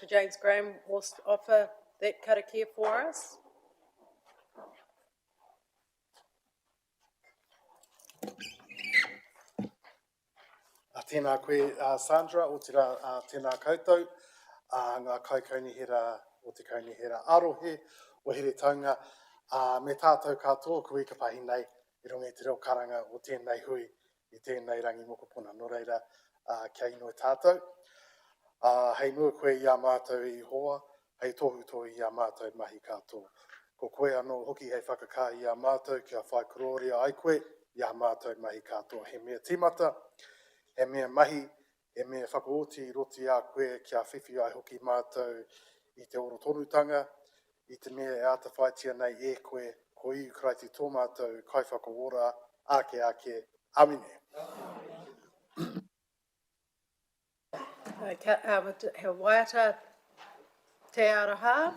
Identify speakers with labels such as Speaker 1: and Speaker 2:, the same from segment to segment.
Speaker 1: James Graham will offer that karakia for us.
Speaker 2: Tēnā koe, Sandra, o tēnā koutou, ngā kaikaunihera o te kaunihera arohe, o here taunga, me tātou katoa koe ka pahi nei, I runga I te reo karanga o tēnei hui, I tēnei rangi mokopuna, no reira, kia ino tātou. Hei mua koe I a mātou I hoa, hei tohu toi I a mātou mahi katoa. Ko koe anō hoki hei whakakā I a mātou, kia whai kororia ai koe, I a mātou mahi katoa. He mea tīmata, he mea mahi, he mea whakaoti roti a koe kia whiwhi ai hoki mātou I te oro tonutanga, I te mea e ata whaitia nei e koe, ko iu kraiti tō mātou kai whakaora, ake, amine.
Speaker 1: He waiata te araha.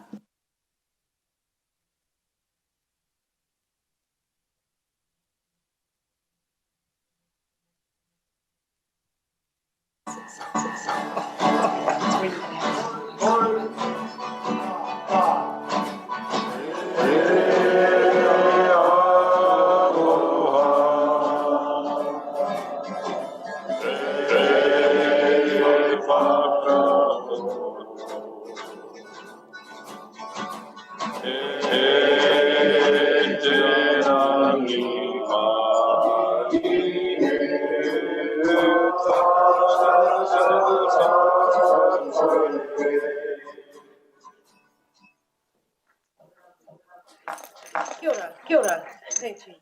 Speaker 1: Kia ora.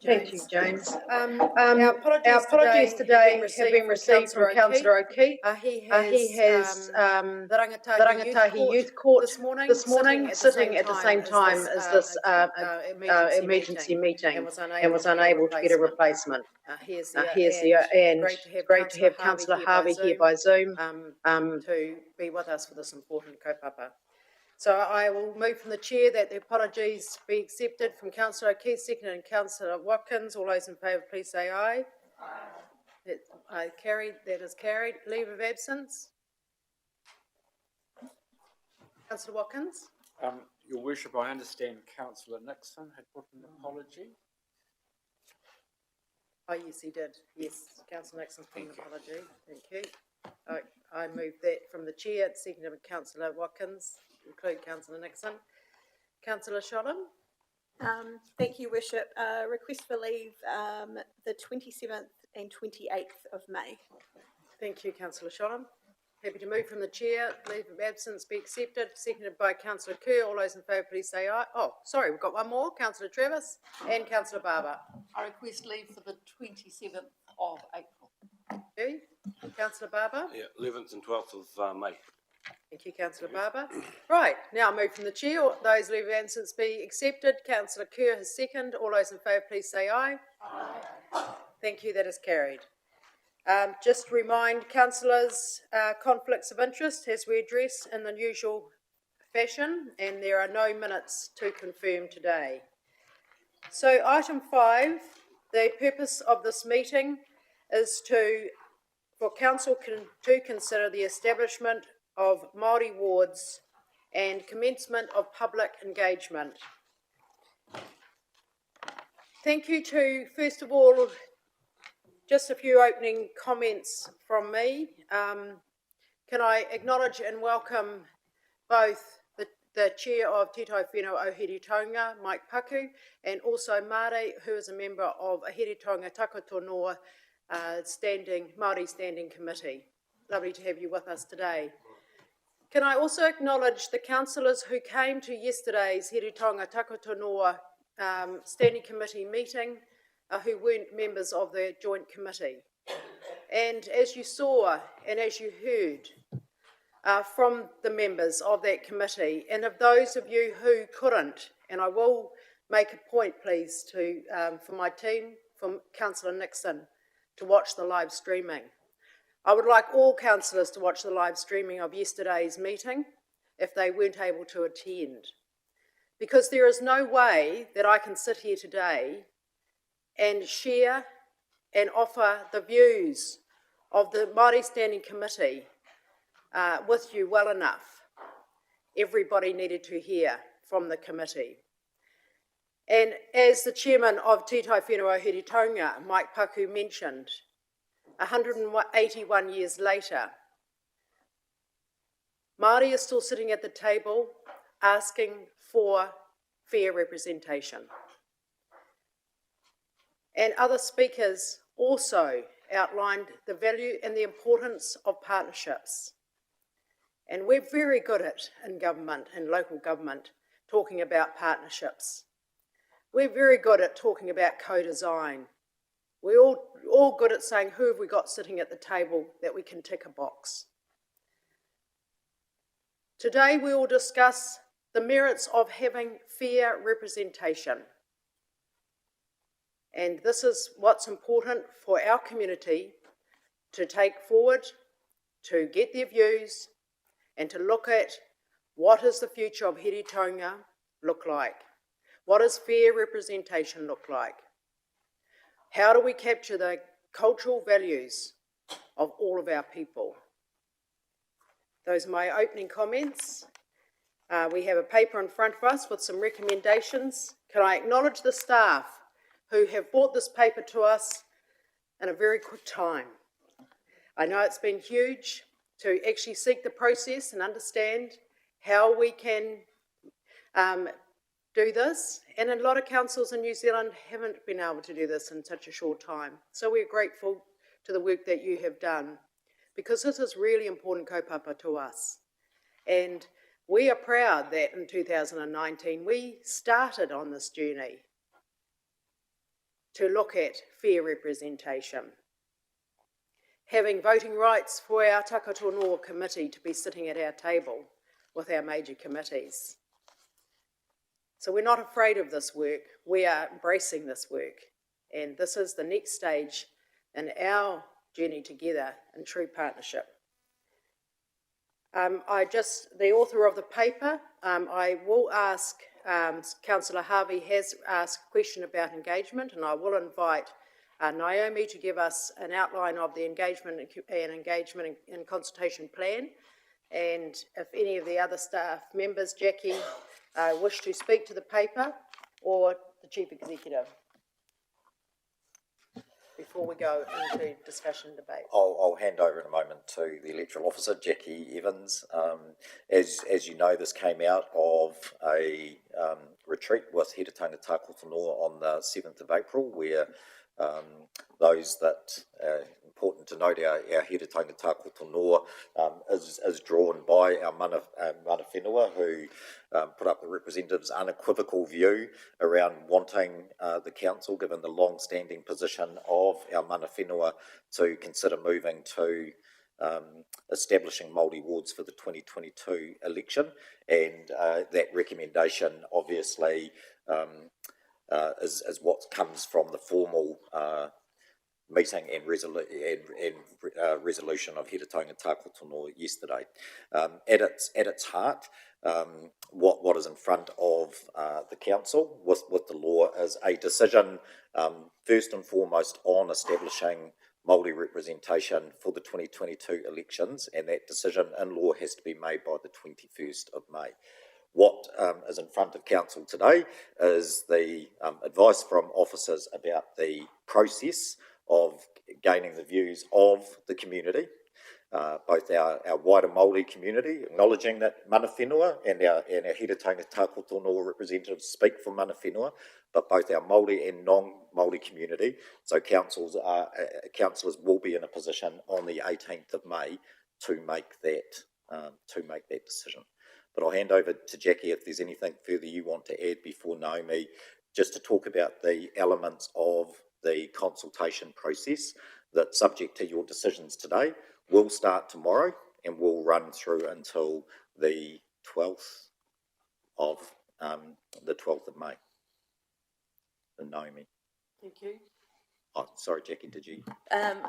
Speaker 1: Thank you, James. Our apologies today have been received from Councillor O'Keefe. He has the Rangatahi Youth Court this morning, sitting at the same time as this emergency meeting and was unable to get a replacement. Here's and great to have Councillor Harvey here by Zoom to be with us for this important kaupapa. So I will move from the chair that the apologies be accepted from Councillor O'Keefe, seconded, and Councillor Watkins. All those in favour, please say aye. That is carried. Leave of absence. Councillor Watkins.
Speaker 3: Your Worship, I understand Councillor Nixon had put an apology.
Speaker 1: Oh, yes, he did. Yes, Councillor Nixon's put an apology. Thank you. I move that from the chair, seconded by Councillor Watkins. Include Councillor Nixon. Councillor Sholham.
Speaker 4: Thank you, Worship. Request for leave the 27th and 28th of May.
Speaker 1: Thank you, Councillor Sholham. Happy to move from the chair. Leave of absence be accepted. Seconded by Councillor Kerr. All those in favour, please say aye. Oh, sorry, we've got one more. Councillor Travis and Councillor Barber.
Speaker 5: I request leave for the 27th of April.
Speaker 1: Thank you. Councillor Barber.
Speaker 6: Yeah, 11th and 12th of May.
Speaker 1: Thank you, Councillor Barber. Right, now move from the chair. Those leave of absence be accepted. Councillor Kerr has seconded. All those in favour, please say aye. Aye. Thank you, that is carried. Just to remind councillors, conflicts of interest as we address in the usual fashion, and there are no minutes to confirm today. So item 5, the purpose of this meeting is for council to consider the establishment of Māori wards and commencement of public engagement. Thank you to, first of all, just a few opening comments from me. Can I acknowledge and welcome both the chair of Te Tai Whenua o Heretaunga, Mike Paku, and also Mare, who is a member of a Heretaunga Takoto Noa Māori Standing Committee. Lovely to have you with us today. Can I also acknowledge the councillors who came to yesterday's Heretaunga Takoto Noa Standing Committee meeting who weren't members of the joint committee. And as you saw and as you heard from the members of that committee, and of those of you who couldn't, and I will make a point please to for my team, from Councillor Nixon, to watch the live streaming. I would like all councillors to watch the live streaming of yesterday's meeting if they weren't able to attend, because there is no way that I can sit here today and share and offer the views of the Māori Standing Committee with you well enough. everybody needed to hear from the committee. And as the chairman of Tītai Whenua Hiritonga, Mike Paku, mentioned, 181 years later, Māori are still sitting at the table asking for fair representation. And other speakers also outlined the value and the importance of partnerships. And we're very good at, in government and local government, talking about partnerships. We're very good at talking about co-design. We're all good at saying, who have we got sitting at the table that we can tick a box? Today we will discuss the merits of having fair representation. And this is what's important for our community to take forward, to get their views, and to look at what does the future of Hiritonga look like? What does fair representation look like? How do we capture the cultural values of all of our people? Those are my opening comments. We have a paper in front of us with some recommendations. Can I acknowledge the staff who have brought this paper to us in a very quick time? I know it's been huge to actually seek the process and understand how we can do this. And a lot of councils in New Zealand haven't been able to do this in such a short time. So we're grateful to the work that you have done, because this is really important kaupapa to us. And we are proud that in 2019 we started on this journey to look at fair representation. Having voting rights for our Takato Noa committee to be sitting at our table with our major committees. So we're not afraid of this work, we are embracing this work. And this is the next stage in our journey together in true partnership. The author of the paper, I will ask, Councillor Harvey has asked a question about engagement, and I will invite Naomi to give us an outline of the engagement and consultation plan. And if any of the other staff members, Jackie, wish to speak to the paper, or the Chief Executive, before we go into discussion and debate.
Speaker 7: I'll hand over in a moment to the electoral officer, Jackie Evans. As you know, this came out of a retreat with Hiritonga Tākota Noa on the 7th of April, where those that, important to note, our Hiritonga Tākota Noa is drawn by our mana whenua, who put up the representatives' unequivocal view around wanting the council, given the long-standing position of our mana whenua, to consider moving to establishing Māori wards for the 2022 election. And that recommendation obviously is what comes from the formal meeting and resolution of Hiritonga Tākota Noa yesterday. At its heart, what is in front of the council with the law is a decision, first and foremost, on establishing Māori representation for the 2022 elections, and that decision in law has to be made by the 21st of May. What is in front of council today is the advice from officers about the process of gaining the views of the community, both our wider Māori community, acknowledging that mana whenua and our Hiritonga Tākota Noa representatives speak for mana whenua, but both our Māori and non-Māori community. So councillors will be in a position on the 18th of May to make that decision. But I'll hand over to Jackie if there's anything further you want to add before Naomi, just to talk about the elements of the consultation process that, subject to your decisions today, will start tomorrow and will run through until the 12th of May. And Naomi.
Speaker 5: Thank you.
Speaker 7: Oh, sorry, Jackie, did you?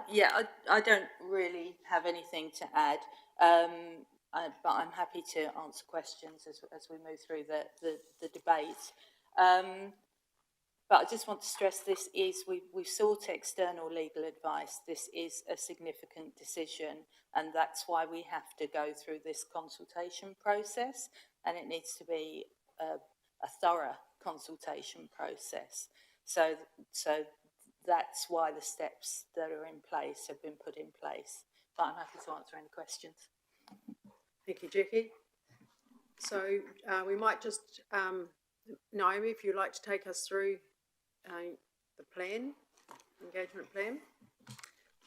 Speaker 8: Yeah, I don't really have anything to add, but I'm happy to answer questions as we move through the debate. But I just want to stress this is, we've sought external legal advice. This is a significant decision, and that's why we have to go through this consultation process. and it needs to be a thorough consultation process. So that's why the steps that are in place have been put in place. But I'm happy to answer any questions.
Speaker 1: Thank you, Jackie. So we might just, Naomi, if you'd like to take us through the plan, engagement plan.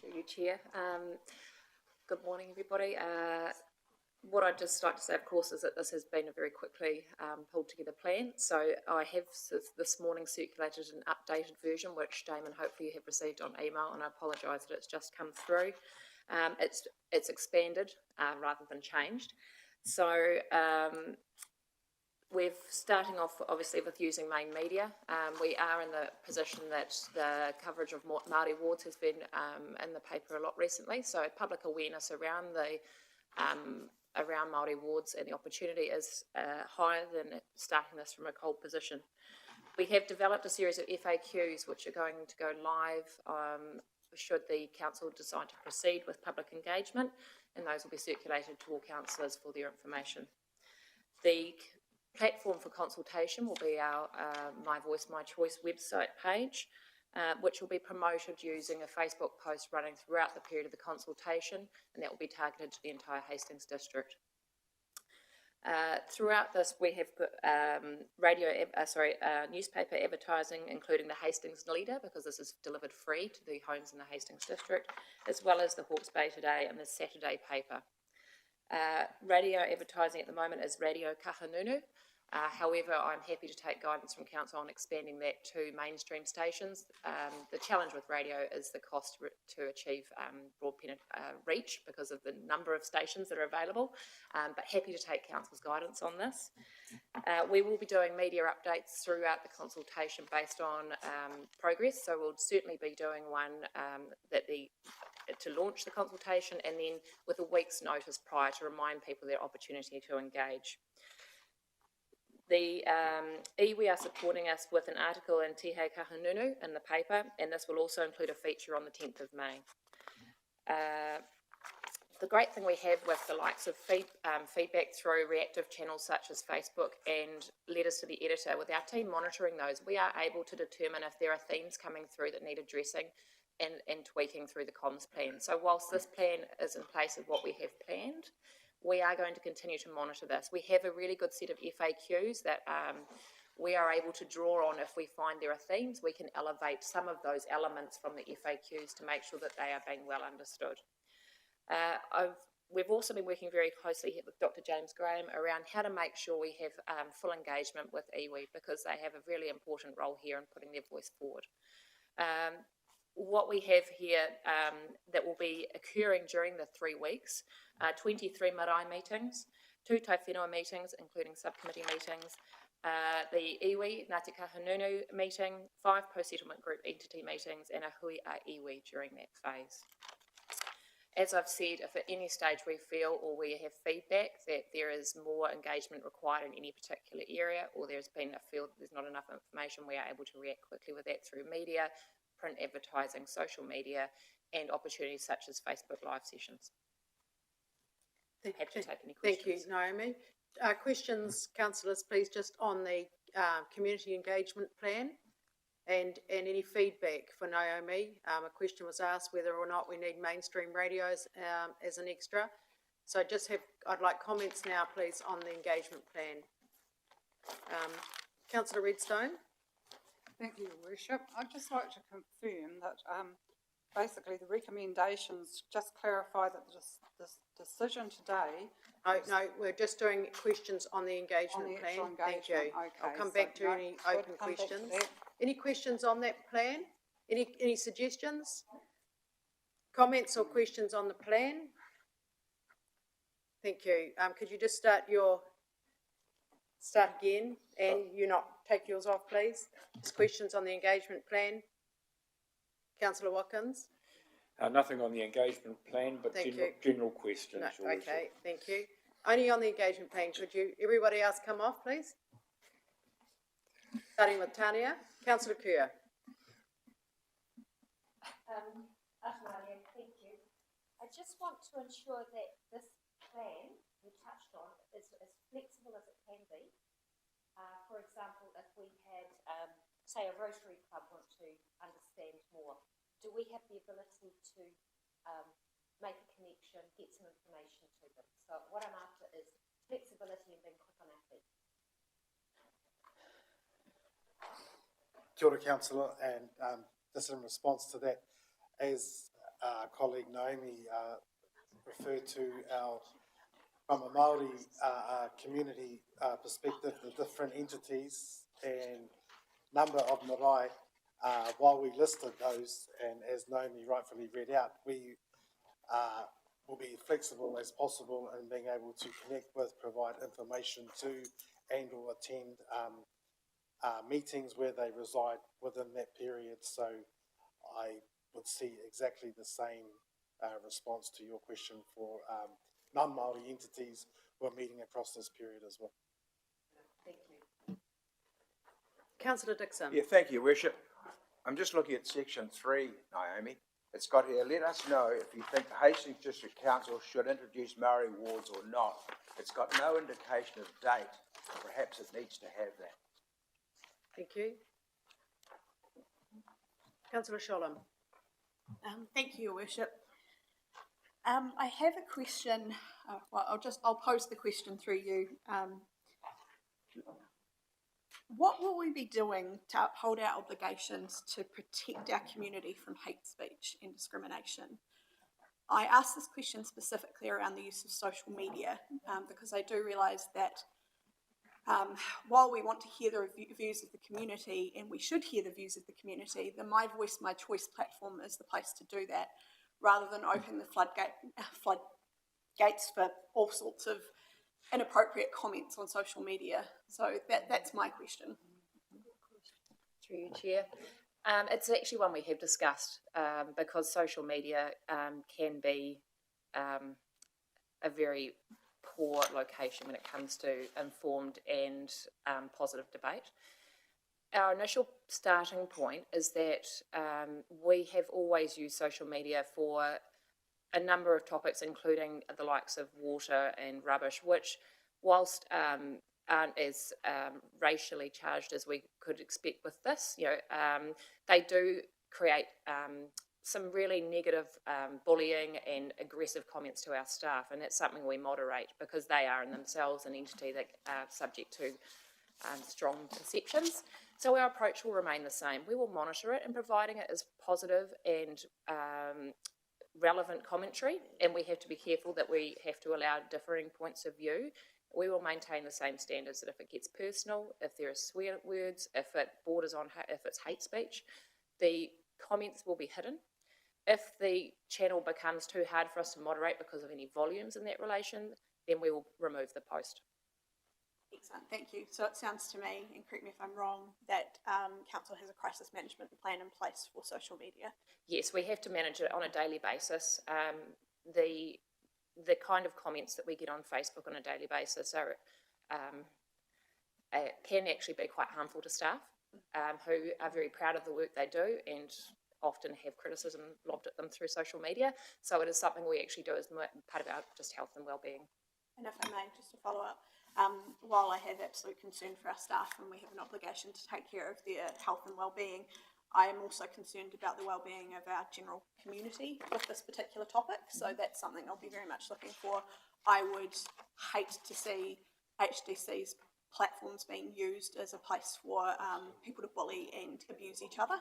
Speaker 9: Through you, Chair. Good morning, everybody. What I'd just like to say, of course, is that this has been a very quickly pulled together plan. So I have this morning circulated an updated version, which Damon, hopefully you have received on email, and I apologise that it's just come through. It's expanded rather than changed. So we're starting off, obviously, with using main media. We are in the position that the coverage of Māori wards has been in the paper a lot recently, so public awareness around the around Māori wards and the opportunity is higher than starting this from a cold position. We have developed a series of FAQs which are going to go live should the council decide to proceed with public engagement, and those will be circulated to all councillors for their information. The platform for consultation will be our My Voice, My Choice website page, which will be promoted using a Facebook post running throughout the period of the consultation, and that will be targeted to the entire Hastings district. Throughout this, we have put newspaper advertising, including the Hastings Leader, because this is delivered free to the homes in the Hastings district, as well as the Hawke's Bay Today and the Saturday paper. Radio advertising at the moment is Radio Kahanunu. However, I'm happy to take guidance from council on expanding that to mainstream stations. The challenge with radio is the cost to achieve broad reach because of the number of stations that are available, but happy to take council's guidance on this. We will be doing media updates throughout the consultation based on progress, so we'll certainly be doing one to launch the consultation, and then with a week's notice prior to remind people their opportunity to engage. The iwi are supporting us with an article in Te Hei Kahanunu in the paper, and this will also include a feature on the 10th of May. The great thing we have with the likes of feedback through reactive channels such as Facebook and letters to the editor, with our team monitoring those, we are able to determine if there are themes coming through that need addressing and tweaking through the comms plan. So whilst this plan is in place of what we have planned, we are going to continue to monitor this. We have a really good set of FAQs that we are able to draw on. If we find there are themes, we can elevate some of those elements from the FAQs to make sure that they are being well understood. We've also been working very closely with Dr. James Graham around how to make sure we have full engagement with iwi, because they have a really important role here in putting their voice forward. What we have here that will be occurring during the 3 weeks, 23 marae meetings, 2 taiwhenua meetings, including subcommittee meetings, the iwi Ngāti Kahungunu meeting, 5 post-settlement group entity meetings, and a hui a iwi during that phase. As I've said, if at any stage we feel or we have feedback that there is more engagement required in any particular area, or there's been a feel that there's not enough information, we are able to react quickly with that through media, print advertising, social media, and opportunities such as Facebook Live sessions. Happy to take any questions.
Speaker 1: Thank you, Naomi. Questions, councillors, please, just on the community engagement plan and any feedback for Naomi. A question was asked whether or not we need mainstream radios as an extra. So I'd like comments now, please, on the engagement plan. Councillor Redstone.
Speaker 5: Thank you, Your Worship. I'd just like to confirm that basically the recommendations just clarify that this decision today...
Speaker 1: No, we're just doing questions on the engagement plan. Thank you.
Speaker 5: Okay,
Speaker 1: I'll come back to any open questions. Any questions on that plan? Any suggestions? Comments or questions on the plan? Thank you. Could you just start again, and you not take yours off, please? Just questions on the engagement plan. Councillor Watkins.
Speaker 3: Nothing on the engagement plan, but general questions.
Speaker 1: No, okay, thank you. Only on the engagement plan. Could everybody else come off, please? Starting with Tania. Councillor Kerr.
Speaker 10: Thank you. I just want to ensure that this plan you touched on is as flexible as it can
Speaker 9: say a Rotary Club want to understand more, do we have the ability to make a connection, get some information to them? So what I'm after is flexibility and being quick on our feet.
Speaker 2: Kia ora, Councillor, and just in response to that, as colleague Naomi referred to our from a Māori community perspective, the different entities and number of marae, while we listed those, and as Naomi rightfully read out, we will be flexible as possible in being able to connect with, provide information to, and or attend meetings where they reside within that period. So I would see exactly the same response to your question for non-Māori entities who are meeting across this period as well.
Speaker 9: Thank you.
Speaker 1: Councillor Dixon.
Speaker 10: Yeah, thank you, Worship. I'm just looking at section 3, Naomi. It's got here, let us know if you think the Hastings District Council should introduce Maori wards or not. It's got no indication of date. Perhaps it needs to have that.
Speaker 1: Thank you. Councillor Sholem.
Speaker 4: Thank you, Your Worship. I have a question. Well, I'll pose the question through you. What will we be doing to uphold our obligations to protect our community from hate speech and discrimination? I ask this question specifically around the use of social media because I do realise that while we want to hear the views of the community, and we should hear the views of the community, the My Voice, My Choice platform is the place to do that, rather than open the floodgates for all sorts of inappropriate comments on social media. So that's my question.
Speaker 9: Through you, Chair. It's actually one we have discussed because social media can be a very poor location when it comes to informed and positive debate. Our initial starting point is that we have always used social media for a number of topics, including the likes of water and rubbish, which, whilst aren't as racially charged as we could expect with this, they do create some really negative bullying and aggressive comments to our staff, and that's something we moderate because they are in themselves an entity that are subject to strong perceptions. So our approach will remain the same. We will monitor it, and providing it as positive and relevant commentary, and we have to be careful that we have to allow differing points of view. We will maintain the same standards that if it gets personal, if there are swear words, if it borders on, if it's hate speech, the comments will be hidden. If the channel becomes too hard for us to moderate because of any volumes in that relation, then we will remove the post.
Speaker 4: Excellent, thank you. So it sounds to me, and correct me if I'm wrong, that Council has a crisis management plan in place for social media.
Speaker 9: Yes, we have to manage it on a daily basis. The kind of comments that we get on Facebook on a daily basis are can actually be quite harmful to staff who are very proud of the work they do and often have criticism lobbed at them through social media. So it is something we actually do as part of our just health and wellbeing.
Speaker 4: And if I may, just to follow up, while I have absolute concern for our staff and we have an obligation to take care of their health and wellbeing, I am also concerned about the wellbeing of our general community with this particular topic. So that's something I'll be very much looking for. I would hate to see HDC's platforms being used as a place for people to bully and abuse each other.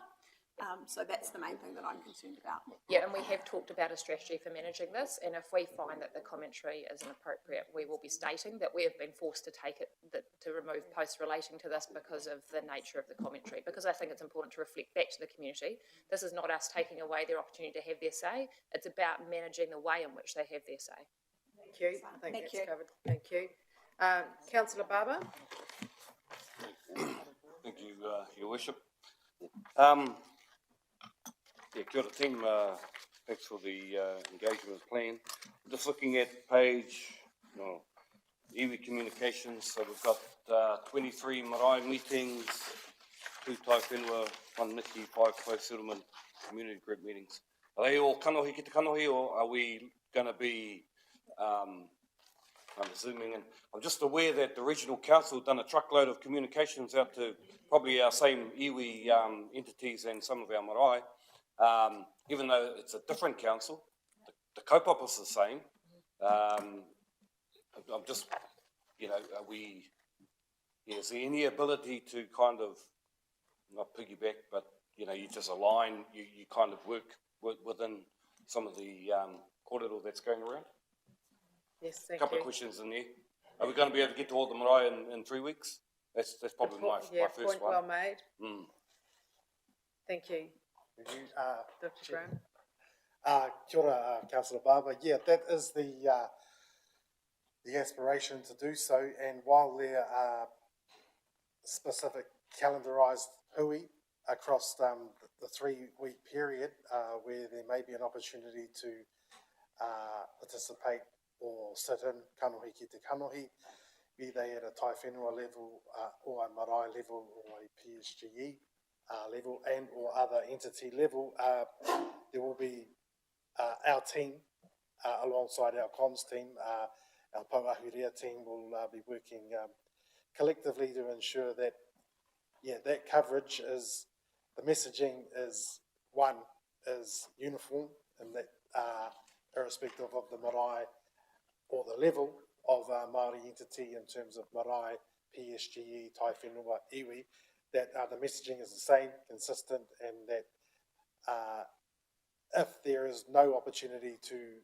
Speaker 4: So that's the main thing that I'm concerned about.
Speaker 9: Yeah, and we have talked about a strategy for managing this, and if we find that the commentary is inappropriate, we will be stating that we have been forced to take it, to remove posts relating to this because of the nature of the commentary, because I think it's important to reflect back to the community. This is not us taking away their opportunity to have their say, it's about managing the way in which they have their say.
Speaker 1: Thank you. I think that's covered. Thank you. Councillor Barber.
Speaker 6: Thank you, Your Worship. Yeah, kia ora team, thanks for the engagement plan. Just looking at page, iwi communications, so we've got 23 marae meetings, 2 tai whenua, 1 niki, 5 co-settlement community group meetings. Are they all kanohi ki te kanohi, or are we going to be I'm assuming, and I'm just aware that the regional council done a truckload of communications out to probably our same iwi entities and some of our marae. Even though it's a different council, the kaupapa is the same. I'm just, you know, is there any ability to kind of, not piggyback, but, you know, you just align, you kind of work within some of the kōrero that's going around?
Speaker 1: Yes,
Speaker 6: A
Speaker 1: thank
Speaker 6: couple
Speaker 1: you.
Speaker 6: of questions in there. Are we going to be able to get to all the marae in 3 weeks? That's probably my first
Speaker 1: Point
Speaker 6: one.
Speaker 1: well made.
Speaker 6: Mm.
Speaker 1: Thank you.
Speaker 2: Thank you.
Speaker 1: Dr. Graham?
Speaker 2: Kia ora, Councillor Barber. Yeah, that is the aspiration to do so. And while there are specific calendarised hui across the 3-week period where there may be an opportunity to participate or sit in kanohi ki te kanohi, be they at a tai whenua level or a marae level or a PSGE level and or other entity level, there will be our team alongside our comms team, our Pauahurea team will be working collectively to ensure that, yeah, that coverage is, the messaging is uniform and that irrespective of the marae or the level of Māori entity in terms of marae, PSGE, tai whenua, iwi, that the messaging is the same, consistent, and that if there is no opportunity to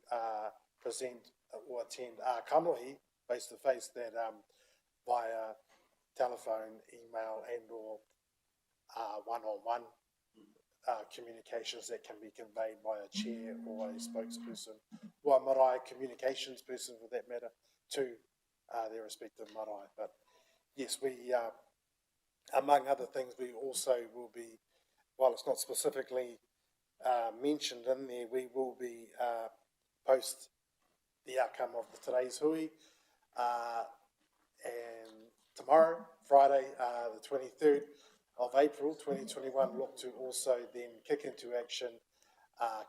Speaker 2: present or attend kanohi face-to-face, that via telephone, email and or one-on-one communications that can be conveyed by a chair or a spokesperson or a marae communications person for that matter to their respective marae. But yes, we, among other things, we also will be, while it's not specifically mentioned in there, we will be post the outcome of today's hui and tomorrow, Friday, the 23rd of April 2021, look to also then kick into action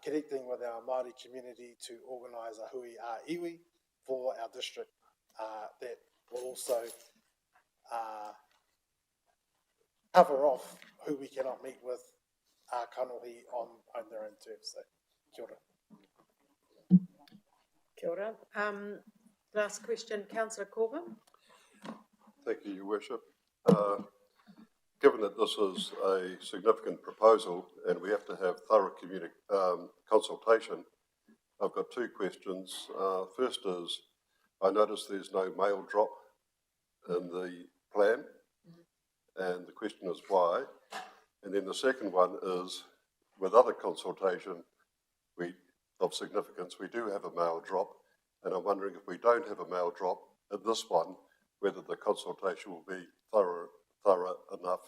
Speaker 2: connecting with our Māori community to organise a hui iwi for our district that will also cover off who we cannot meet with kanohi on their own terms. So, kia ora.
Speaker 1: Kia ora. Last question, Councillor Corbyn.
Speaker 11: Thank you, Your Worship. Given that this is a significant proposal and we have to have thorough consultation, I've got two questions. First is, I notice there's no mail drop in the plan, and the question is why. And then the second one is, with other consultation of significance, we do have a mail drop, and I'm wondering if we don't have a mail drop in this one, whether the consultation will be thorough enough.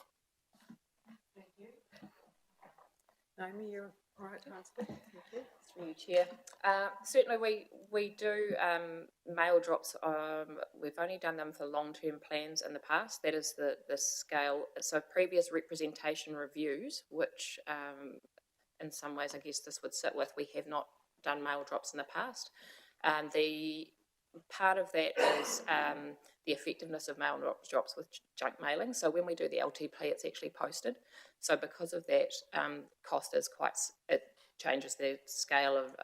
Speaker 1: Thank you. Naomi, you're all right to answer. Thank you.
Speaker 9: Through you, Chair. Certainly we do mail drops. We've only done them for long-term plans in the past. That is the scale. So previous representation reviews, which in some ways I guess this would sit with, we have not done mail drops in the past. The part of that is the effectiveness of mail drops with junk mailing. So when we do the LTP, it's actually posted. So because of that, cost is it changes the scale of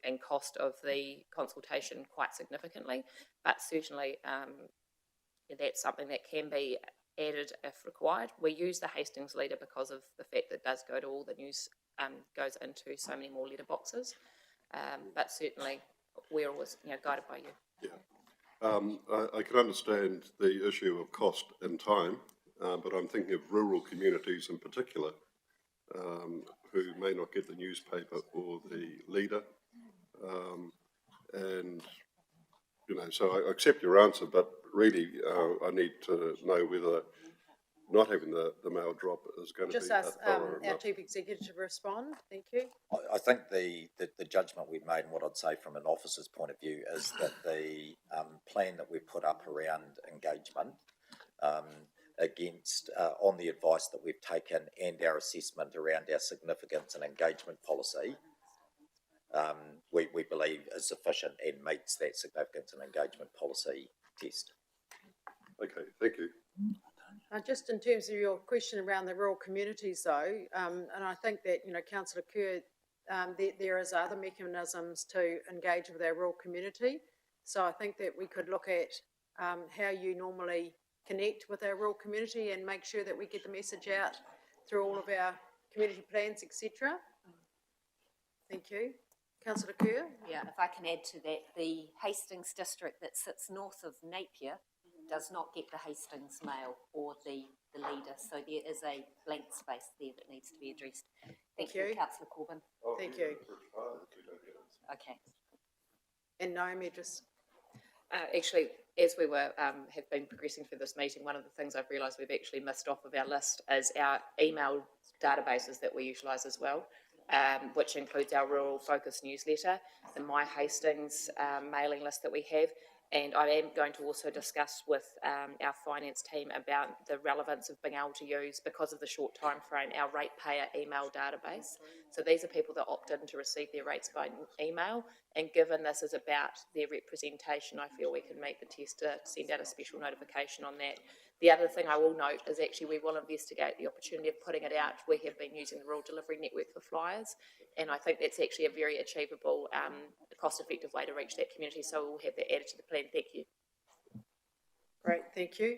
Speaker 9: and cost of the consultation quite significantly. But certainly that's something that can be added if required. We use the Hastings leader because of the fact that it does go to all the news, goes into so many more letter boxes. But certainly we're always guided by you.
Speaker 11: Yeah. I can understand the issue of cost and time, but I'm thinking of rural communities in particular who may not get the newspaper or the leader. And, so I accept your answer, but really I need to know whether not having the mail drop is going to
Speaker 1: Just
Speaker 11: be
Speaker 1: ask
Speaker 11: thorough
Speaker 1: our
Speaker 11: enough.
Speaker 1: Chief Executive to respond. Thank you.
Speaker 7: I think the judgment we've made, and what I'd say from an officer's point of view, is that the plan that we've put up around engagement against, on the advice that we've taken and our assessment around our significance and engagement policy, we believe is sufficient and meets that significance and engagement policy test.
Speaker 11: Okay, thank you.
Speaker 1: Just in terms of your question around the rural communities though, and I think that, Councillor Kerr, there is other mechanisms to engage with our rural community. So I think that we could look at how you normally connect with our rural community and make sure that we get the message out through all of our community plans, etc. Thank you. Councillor Kerr?
Speaker 12: Yeah, if I can add to that, the Hastings district that sits north of Napier does not get the Hastings mail or the leader, so there is a blank space there that needs to be addressed. Thank you, Councillor Corbyn.
Speaker 1: Thank you.
Speaker 12: Okay.
Speaker 1: And Naomi, just...
Speaker 9: Actually, as we were have been progressing through this meeting, one of the things I've realised we've actually missed off of our list is our email databases that we utilise as well, which includes our rural focus newsletter, the My Hastings mailing list that we have. And I am going to also discuss with our finance team about the relevance of being able to use, because of the short time frame, our ratepayer email database. So these are people that opt in to receive their rates by email. And given this is about their representation, I feel we can meet the test to send out a special notification on that. The other thing I will note is actually we will investigate the opportunity of putting it out. We have been using the Rural Delivery Network for flyers, and I think that's actually a very achievable, cost-effective way to reach that community, so we'll have that added to the plan. Thank you.
Speaker 1: Great, thank you.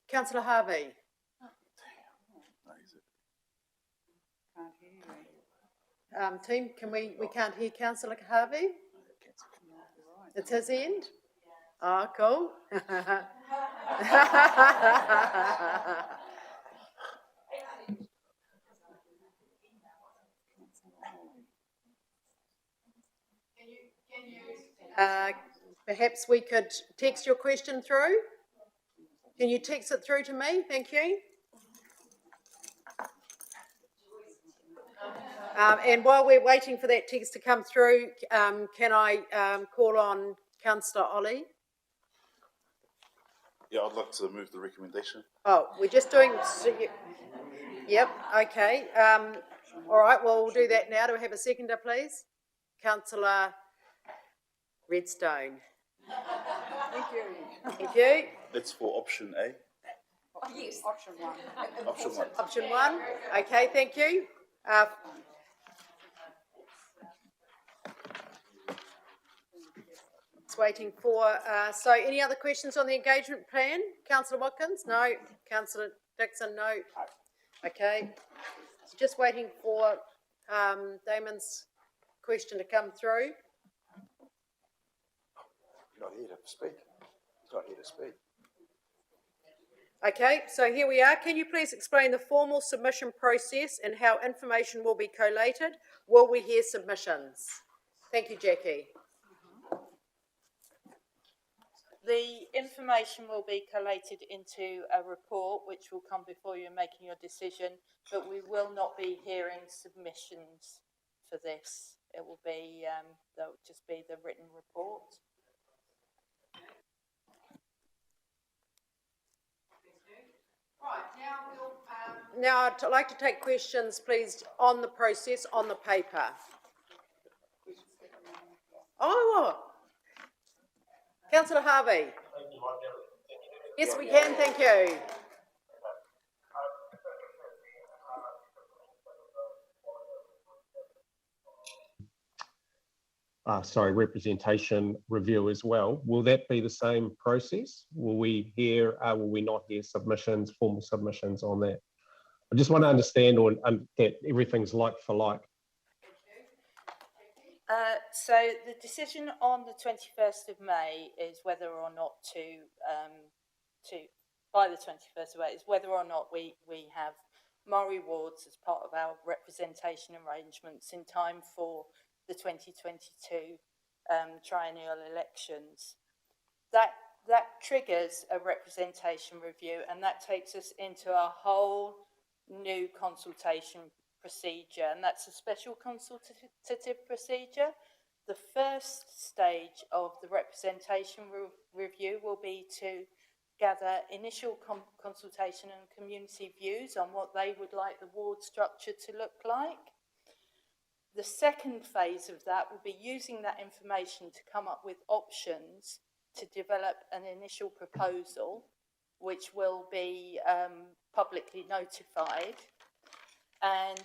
Speaker 1: Councillor Harvey?
Speaker 5: Can't hear you.
Speaker 1: Team, we can't hear Councillor Harvey? It's his end? Ah, cool. Perhaps we could text your question through. Can you text it through to me? Thank you. And while we're waiting for that text to come through, can I call on Councillor Ollie?
Speaker 13: Yeah, I'd like to move the recommendation.
Speaker 1: Oh, we're just doing... Yep, okay. All right, well, we'll do that now. Do we have a seconder, please? Councillor Redstone.
Speaker 5: Thank you.
Speaker 1: Thank you.
Speaker 13: That's for option A.
Speaker 5: Oh, yes. Option 1.
Speaker 13: Option 1.
Speaker 1: Option 1. Okay, thank you. It's waiting for... so any other questions on the engagement plan? Councillor Watkins? No. Councillor Dixon? No. Okay. Just waiting for Damon's question to come through.
Speaker 10: He's not here to speak. He's not here to speak.
Speaker 1: Okay, so here we are. Can you please explain the formal submission process and how information will be collated? Will we hear submissions? Thank you, Jackie.
Speaker 8: The information will be collated into a report which will come before you in making your decision, but we will not be hearing submissions for this. It will be, there'll just be the written report.
Speaker 1: Right, now I'd like to take questions, please, on the process, on the paper. Oh, Councillor Harvey. Yes, we can, thank you.
Speaker 14: Representation review as well. Will that be the same process? Will we not hear submissions, formal submissions on that? I just want to understand that everything's like for like.
Speaker 8: So the decision on the 21st of May is whether or not by the 21st of May, is whether or not we have Maori wards as part of our representation arrangements in time for the 2022 triennial elections. That triggers a representation review, and that takes us into a whole new consultation procedure, and that's a special consultative procedure. The first stage of the representation review will be to gather initial consultation and community views on what they would like the ward structure to look like. The second phase of that will be using that information to come up with options to develop an initial proposal, which will be publicly notified. And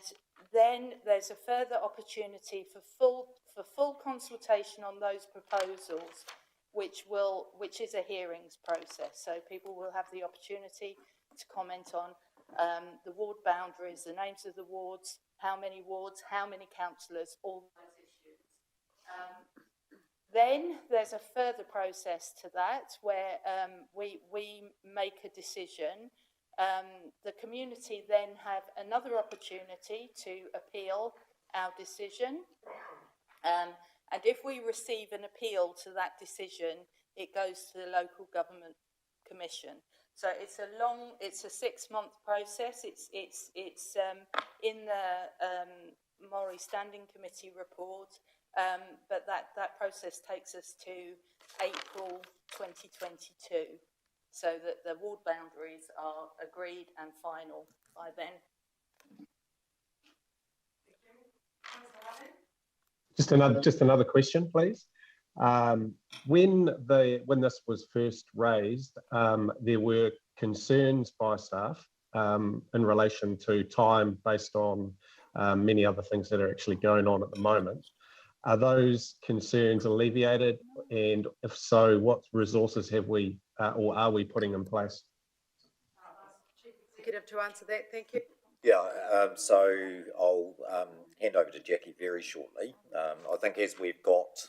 Speaker 8: then there's a further opportunity for full consultation on those proposals, which is a hearings process. So people will have the opportunity to comment on the ward boundaries, the names of the wards, how many councillors, all those issues. Then there's a further process to that where we make a decision. The community then have another opportunity to appeal our decision. And if we receive an appeal to that decision, it goes to the local government commission. So it's a 6-month process. It's in the Maori Standing Committee report, but that process takes us to April 2022, so that the ward boundaries are agreed and final by then.
Speaker 14: Just another question, please. When this was first raised, there were concerns by staff in relation to time based on many other things that are actually going on at the moment. Are those concerns alleviated? And if so, what resources have we or are we putting in place?
Speaker 1: Chief Executive to answer that, thank you.
Speaker 7: Yeah, so I'll hand over to Jackie very shortly. I think as we've got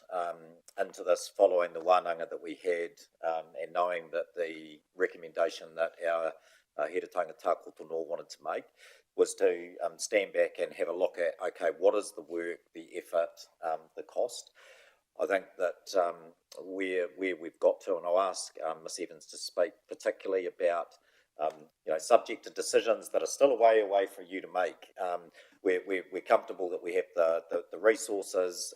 Speaker 7: into this following the wānanga that we had and knowing that the recommendation that our Heretanga Tākoto Nō wanted to make was to stand back and have a look at, okay, what is the work, the effort, the cost? I think that where we've got to, and I'll ask Ms Evans to speak particularly about subject to decisions that are still a way away for you to make. We're comfortable that we have the resources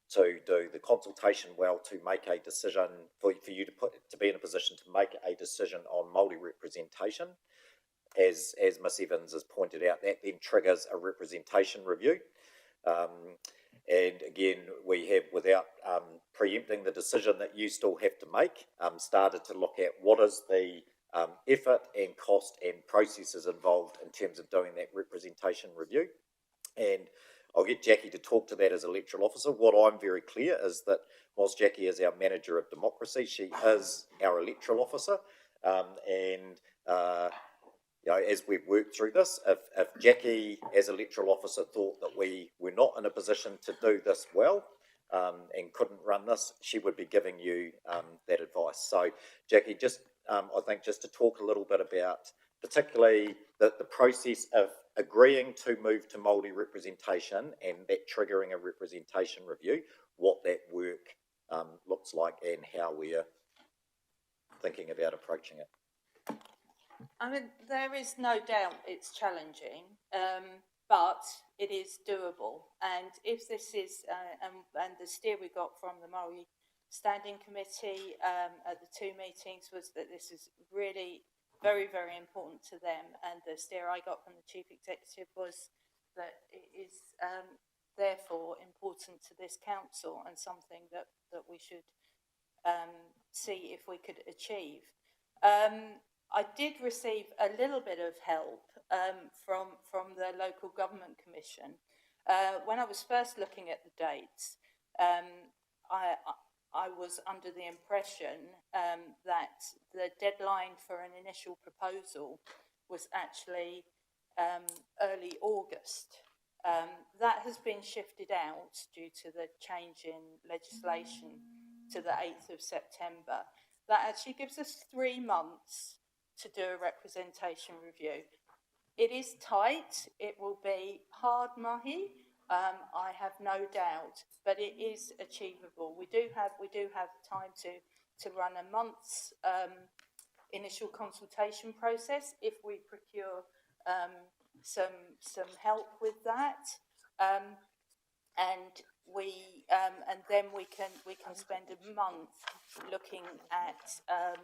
Speaker 7: to do the consultation well, to make a decision, for you to be in a position to make a decision on Māori representation. As Ms Evans has pointed out, that then triggers a representation review. And again, we have, without preempting the decision that you still have to make, started to look at what is the effort and cost and processes involved in terms of doing that representation review. And I'll get Jackie to talk to that as electoral officer. What I'm very clear is that whilst Jackie is our manager of democracy, she is our electoral officer. As we've worked through this, if Jackie as electoral officer thought that we were not in a position to do this well and couldn't run this, she would be giving you that advice. So Jackie, just I think just to talk a little bit about particularly the process of agreeing to move to Māori representation and that triggering a representation review, what that work looks like and how we're thinking about approaching it.
Speaker 8: I mean, there is no doubt it's challenging, but it is doable. And if this is, and the steer we got from the Māori Standing Committee at the 2 meetings was that this is really very, very important to them. And the steer I got from the Chief Executive was that it is therefore important to this council and something that we should see if we could achieve. I did receive a little bit of help from the Local Government Commission. When I was first looking at the dates, I was under the impression that the deadline for an initial proposal was actually early August. That has been shifted out due to the change in legislation to the 8th of September. That actually gives us 3 months to do a representation review. It is tight, it will be hard mahi, I have no doubt, but it is achievable. We do have time to run a month's initial consultation process if we procure some help with that, and then we can spend a month looking at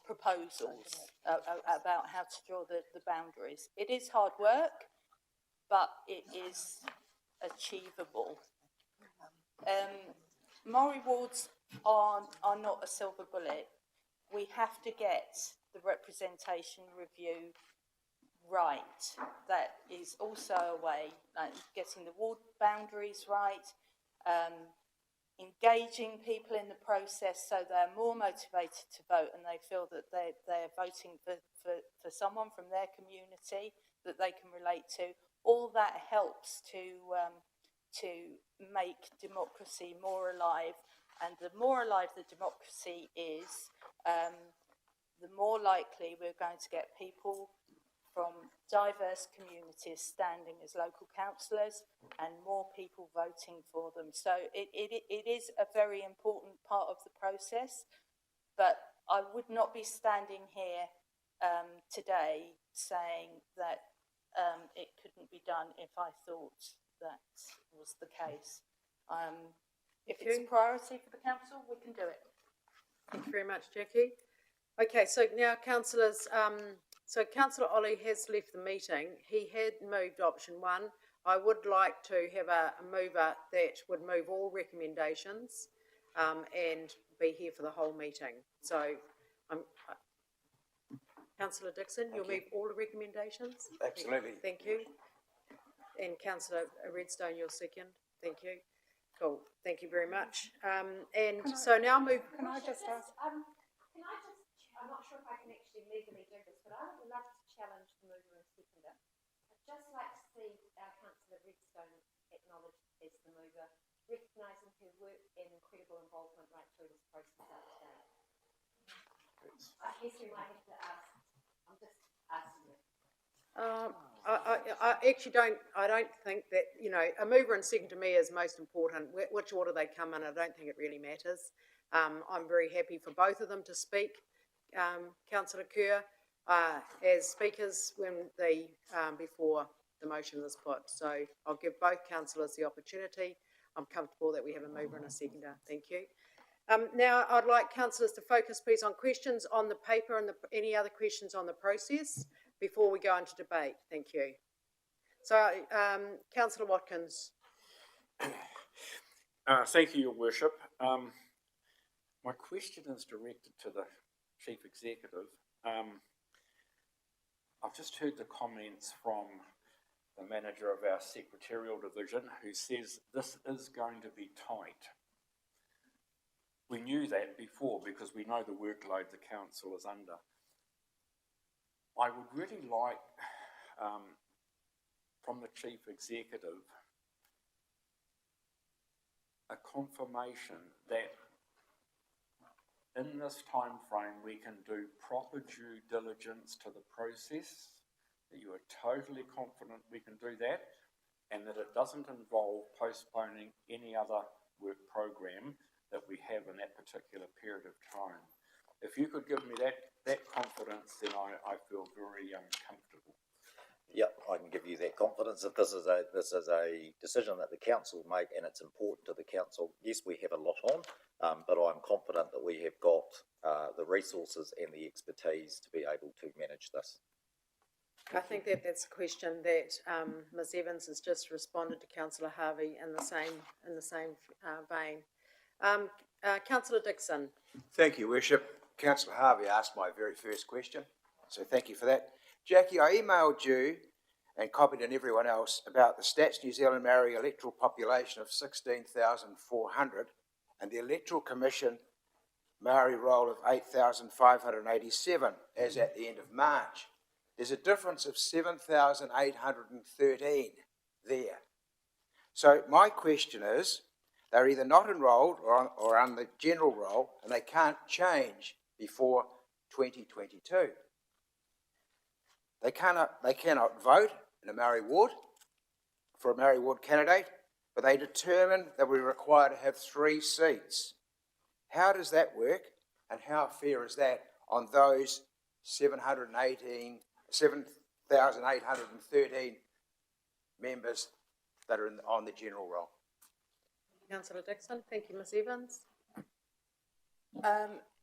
Speaker 8: proposals about how to draw the boundaries. It is hard work, but it is achievable. Maori wards are not a silver bullet. We have to get the representation review right. That is also a way, like getting the ward boundaries right, engaging people in the process so they're more motivated to vote and they feel that they're voting for someone from their community that they can relate to. All that helps to make democracy more alive, and the more alive the democracy is, the more likely we're going to get people from diverse communities standing as local councillors and more people voting for them. So it is a very important part of the process, but I would not be standing here today saying that it couldn't be done if I thought that was the case. If it's a priority for the council, we can do it.
Speaker 1: Thank you very much, Jackie. Okay, so now councillors, so Councillor Ollie has left the meeting. He had moved option 1. I would like to have a mover that would move all recommendations and be here for the whole meeting. So, Councillor Dixon, you'll move all the recommendations?
Speaker 10: Absolutely.
Speaker 1: Thank you. And Councillor Redstone, you're second. Thank you. Cool. Thank you very much. And so now move.
Speaker 12: Can I just ask? I'm not sure if I can actually legally do this, but I would love to challenge the mover and seconder. I'd just like to see our Councillor Redstone acknowledged as the mover, recognising her work and incredible involvement right through this process out today. I guess we might have to ask. I'm just asking you.
Speaker 1: I actually don't think that, you know, a mover and second to me is most important. Which order they come in, I don't think it really matters. I'm very happy for both of them to speak. Councillor Kerr, as speakers when before the motion was put. So I'll give both councillors the opportunity. I'm comfortable that we have a mover and a seconder. Thank you. Now I'd like councillors to focus please on questions on the paper and any other questions on the process before we go into debate. Thank you. So Councillor Watkins.
Speaker 3: Thank you, Your Worship. My question is directed to the Chief Executive. I've just heard the comments from the manager of our secretarial division who says this is going to be tight. We knew that before because we know the workload the council is under. I would really like from the Chief Executive a confirmation that in this time frame we can do proper due diligence to the process, that you are totally confident we can do that, and that it doesn't involve postponing any other work program that we have in that particular period of time. If you could give me that confidence, then I feel very comfortable.
Speaker 7: Yep, I can give you that confidence. If this is a decision that the council make and it's important to the council, yes, we have a lot on, but I'm confident that we have got the resources and the expertise to be able to manage this.
Speaker 1: I think that's a question that Ms Evans has just responded to Councillor Harvey in the same vein. Councillor Dixon.
Speaker 10: Thank you, Worship. Councillor Harvey asked my very first question, so thank you for that. Jackie, I emailed you and copied in everyone else about the Stats New Zealand Maori electoral population of 16,400 and the Electoral Commission Maori roll of 8,587 as at the end of March. There's a difference of 7,813 there. So my question is, they're either not enrolled or on the general roll, and they can't change before 2022. They cannot vote in a Maori ward for a Maori ward candidate, but they determined that we're required to have 3 seats. How does that work, and how fair is that on those 7,813 members that are on the general roll?
Speaker 1: Councillor Dixon. Thank you, Ms Evans.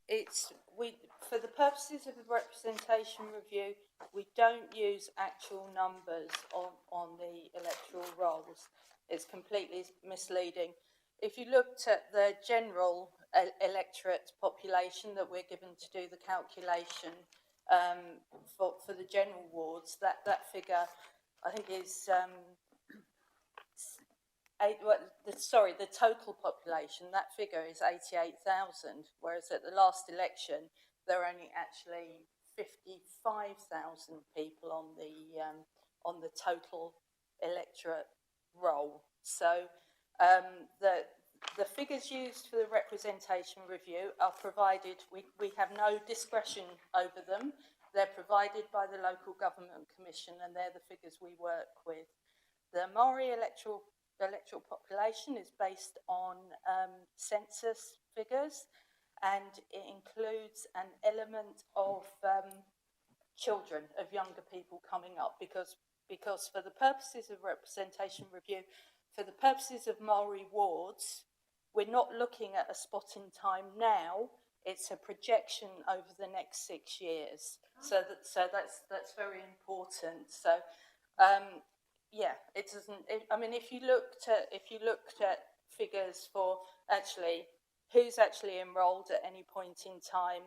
Speaker 8: for the purposes of the representation review, we don't use actual numbers on the electoral rolls. It's completely misleading. If you looked at the general electorate population that we're given to do the calculation for the general wards, that figure, I think, is the total population, that figure is 88,000, whereas at the last election there were only actually 55,000 people on the total electorate roll. So the figures used for the representation review are provided, we have no discretion over them. They're provided by the Local Government Commission, and they're the figures we work with. The Maori electoral population is based on census figures, and it includes an element of children, of younger people coming up, because for the purposes of representation review, for the purposes of Maori wards, we're not looking at a spot in time now. It's a projection over the next 6 years. So that's very important. So yeah, it doesn't. I mean, if you looked at figures for actually who's actually enrolled at any point in time,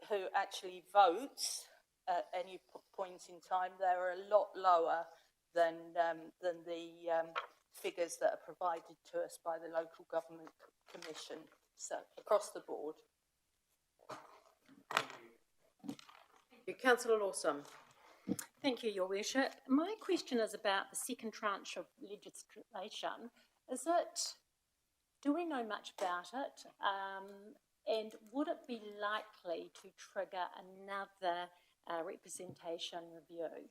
Speaker 8: who actually votes at any point in time, they're a lot lower than the figures that are provided to us by the Local Government Commission. So across the board.
Speaker 1: Thank you. Councillor Lawson.
Speaker 12: Thank you, Your Worship. My question is about the second tranche of legislation. Do we know much about it? And would it be likely to trigger another representation review?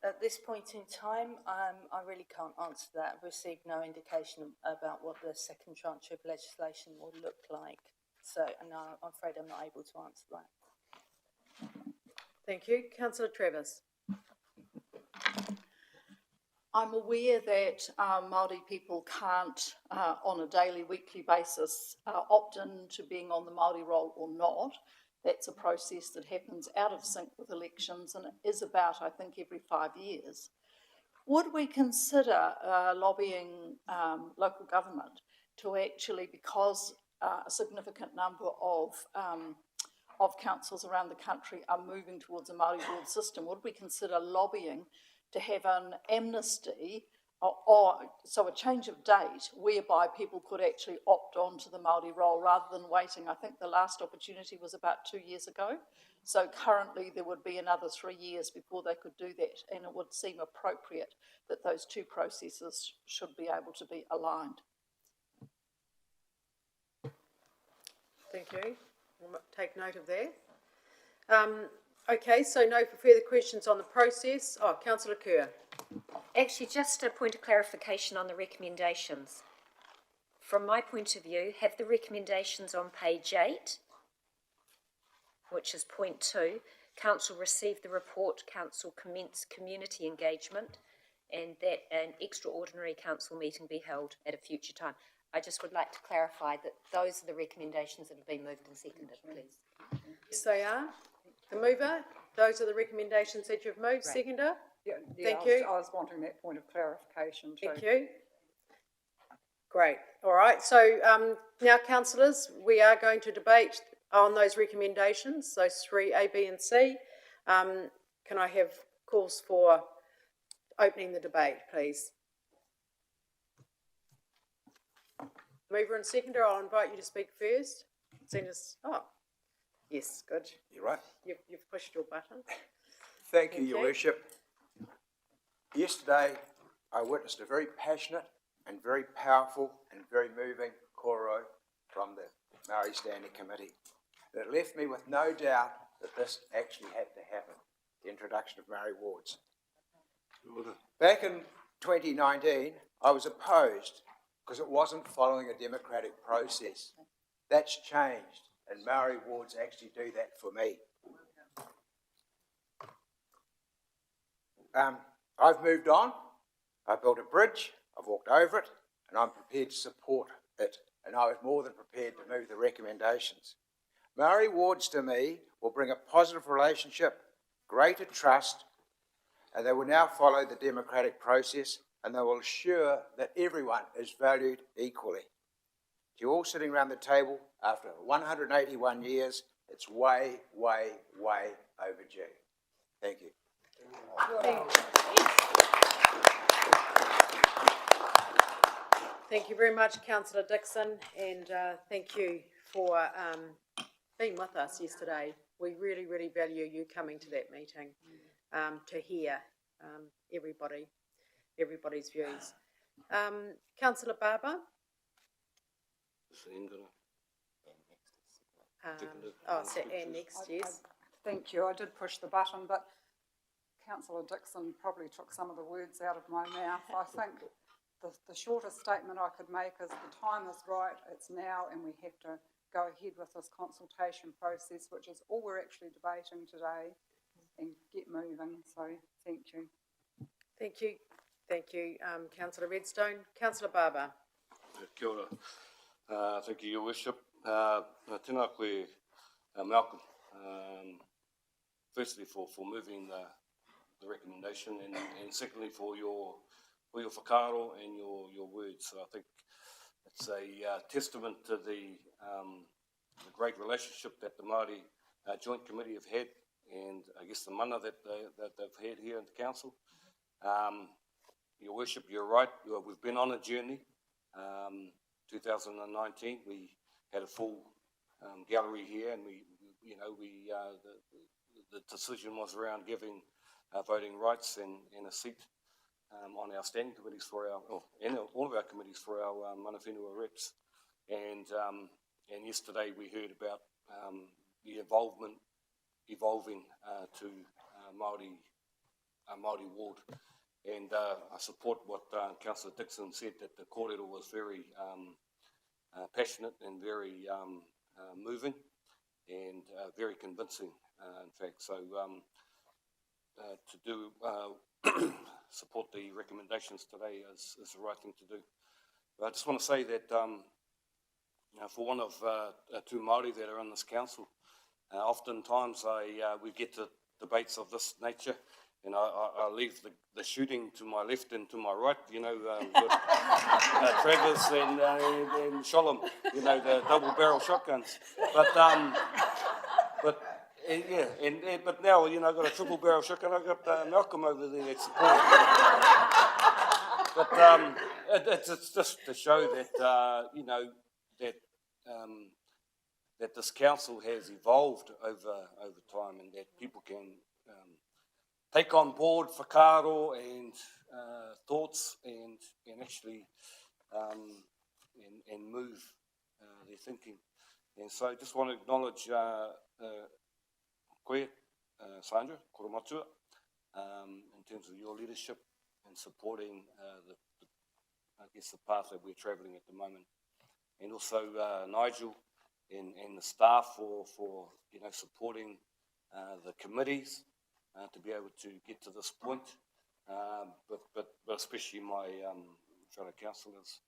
Speaker 8: At this point in time, I really can't answer that. I've received no indication about what the second tranche of legislation will look like. So, no, I'm afraid I'm not able to answer that.
Speaker 1: Thank you. Councillor Travis.
Speaker 15: I'm aware that Māori people can't, on a daily, weekly basis, opt in to being on the Māori roll or not. That's a process that happens out of sync with elections, and it is about, I think, every 5 years. Would we consider lobbying local government to actually, because a significant number of councils around the country are moving towards a Māori ward system, would we consider lobbying to have an amnesty or so a change of date whereby people could actually opt on to the Māori roll rather than waiting? I think the last opportunity was about 2 years ago. So currently there would be another 3 years before they could do that, and it would seem appropriate that those two processes should be able to be aligned.
Speaker 1: Thank you. We'll take note of that. Okay, so no further questions on the process. Oh, Councillor Kerr.
Speaker 12: Actually, just a point of clarification on the recommendations. From my point of view, have the recommendations on page 8, which is point 2, Council received the report, Council commence community engagement, and that an extraordinary Council meeting be held at a future time. I just would like to clarify that those are the recommendations that have been moved and seconded, please.
Speaker 1: Yes, they are. The mover, those are the recommendations that you've moved. Right. Seconder?
Speaker 5: Yeah,
Speaker 1: Thank you.
Speaker 5: I was wanting that point of clarification too.
Speaker 1: Thank you. Great. All right. So now, councillors, we are going to debate on those recommendations, those 3, A, B and C. Can I have calls for opening the debate, please? Mover and seconder, I'll invite you to speak first. Oh, yes, good.
Speaker 10: You're right.
Speaker 1: You've pushed your button.
Speaker 10: Thank you, Your Worship. Yesterday, I witnessed a very passionate and very powerful and very moving koro from the Maori Standing Committee. It left me with no doubt that this actually had to happen, the introduction of Maori wards. Back in 2019, I was opposed because it wasn't following a democratic process. That's changed, and Maori wards actually do that for me. I've moved on. I built a bridge. I've walked over it, and I'm prepared to support it and I was more than prepared to move the recommendations. Maori wards to me will bring a positive relationship, greater trust, and they will now follow the democratic process, and they will ensure that everyone is valued equally. To you all sitting around the table, after 181 years, it's way, way, way overdue. Thank you.
Speaker 1: Thank you very much, Councillor Dixon, and thank you for being with us yesterday. We really, really value you coming to that meeting to hear everybody's views. Councillor Barber? And next, yes.
Speaker 5: Thank you. I did push the button, but Councillor Dixon probably took some of the words out of my mouth. I think the shortest statement I could make is the time is right, it's now, and we have to go ahead with this consultation process, which is all we're actually debating today, and get moving. So thank you.
Speaker 1: Thank you. Thank you, Councillor Redstone. Councillor Barber.
Speaker 6: Kia ora. Thank you, Your Worship. Tēnā koe, Malcolm. Firstly, for moving the recommendation, and secondly, for your whakaaro and your words. So I think it's a testament to the great relationship that the Māori Joint Committee have had, and I guess the mana that they've had here in the council. Your Worship, you're right. We've been on a journey. 2019, we had a full gallery here, and the decision was around giving voting rights and a seat on our standing committees and all of our committees for our mana whenua reps. And yesterday we heard about the evolving to Māori ward. And I support what Councillor Dixon said, that the kōrero was very passionate and very moving and very convincing, in fact. So support the recommendations today is the right thing to do. But I just want to say that for one of two Māori that are in this council, oftentimes we get to debates of this nature, and I leave the shooting to my left and to my right, with Travis and Sholem, the double barrel shotguns. But now, I've got a triple barrel shotgun. I've got Malcolm over there that's supporting. But it's just to show that, that this council has evolved over time, and that people can take on board whakaaro and thoughts and actually and move their thinking. And so I just want to acknowledge koe, Sandra, Koromatua, in terms of your leadership and supporting the path that we're travelling at the moment. And also Nigel and the staff for supporting the committees to be able to get to this point, but especially my fellow councillors